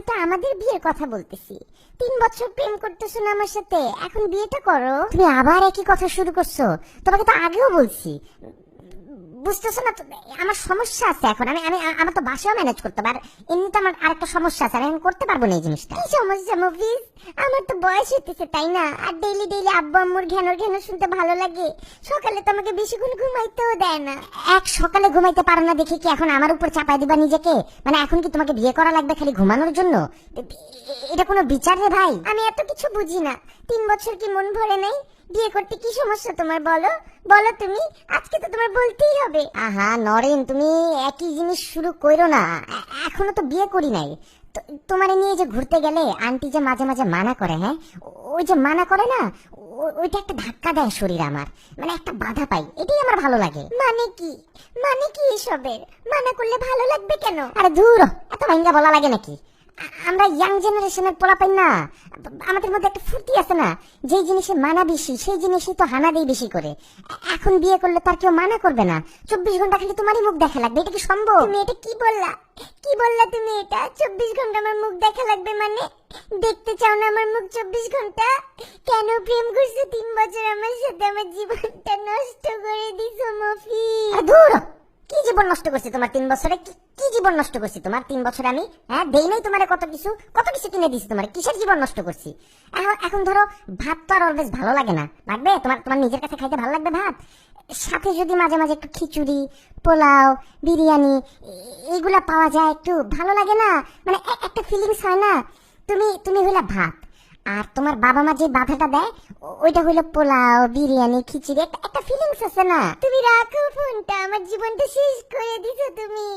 তো আমাদের বিয়ের কথা বলতেছি। 3 বছর প্রেম করতেছো না আমার সাথে, এখন বিয়েটা করো। তুমি আবার একই কথা শুরু করছো, তোমাকে তো আগেও বলছি। বুঝতেছো না? আমার সমস্যা আছে এখন। আমি আমি আমার তো বাসাও ম্যানেজ করতে পার, এমনি তো আমার আরেকটা সমস্যা আছে, আমি করতে পারবো না এই জিনিসটা। কি সমস্যা মফিজ? আমার তো বয়স হইতেছে তাই না? আর ডেইলি ডেইলি আব্বু আম্মুর ঘ্যানোর ঘ্যানো শুনতে ভালো লাগে। সকালে তো আমাকে বেশিক্ষণ ঘুমাইতেও দেয় না। এক সকালে ঘুমাইতে পারো না দেখে কি এখন আমার উপর চাপাই দিবা নিজেকে? মানে এখন কি তোমাকে বিয়ে করা লাগবে খালি ঘুমানোর জন্য? এটা কোনো বিচার রে ভাই? আমি এত কিছু বুঝি না। 3 বছর কি মন ভরে নাই? বিয়ে করতে কি সমস্যা তোমার বলো? বলো তুমি, আজকে তো তোমার বলতেই হবে। আহা নরেন, তুমি একই জিনিস শুরু করো না। এখনো তো বিয়ে করি নাই। তোমারে নিয়ে যে ঘুরতে গেলে আন্টি যে মাঝে মাঝে মানা করে, হ্যাঁ ওই যে মানা করে না, ওইটা একটা ধাক্কা দেয় শরীর আমার, মানে একটা বাধা পাই, এটাই আমার ভালো লাগে। মানে কি? মানে কি এসবের? মানা করলে ভালো লাগবে কেন? আরে ধুর, এত ভাঙ্গা বলা লাগে নাকি? আমরা ইয়াং জেনারেশনের পোলাপাই না, আমাদের মধ্যে একটা ফুর্তি আছে না, যেই জিনিসে মানা বেশি সেই জিনিসই তো হানা দেই বেশি করে। এখন বিয়ে করলে তার কেউ মানা করবে না, 24 ঘন্টা খালি তোমারই মুখ দেখা লাগবে। এটা কি সম্ভব? তুমি এটা কি বললা? কি বললা তুমি এটা? 24 ঘন্টা আমার মুখ দেখা লাগবে মানে? দেখতে চাও না আমার মুখ 24 ঘন্টা? কেন প্রেম করছো 3 বছর আমার সাথে? আমার জীবনটা নষ্ট করে দিছো মফি। ধুর, কি জীবন নষ্ট করছি তোমার 3 বছরে? কি জীবন নষ্ট করছি তোমার 3 বছরে আমি? হ্যাঁ দেই নাই তোমারে কত কিছু কিনে দিছি তোমার? কিসের জীবন নষ্ট করছি? এখন ধরো ভাত তো আর অলওয়েজ ভালো লাগে না, লাগবে তোমার? তোমার নিজের কাছে খাইতে ভালো লাগবে ভাত, সাথে যদি মাঝে মাঝে একটু খিচুড়ি, পোলাও, বিরিয়ানি এইগুলা পাওয়া যায়, একটু ভালো লাগে না? মানে একটা ফিলিংস হয় না? তুমি হইলা ভাত, আর তোমার বাবা মা যে বাধাটা দেয় ওইটা হইলো পোলাও, বিরিয়ানি, খিচুড়ি, একটা ফিলিংস আছে না? তুমি রাখো ফোনটা, আমার জীবনটা শেষ করে দিছো তুমি।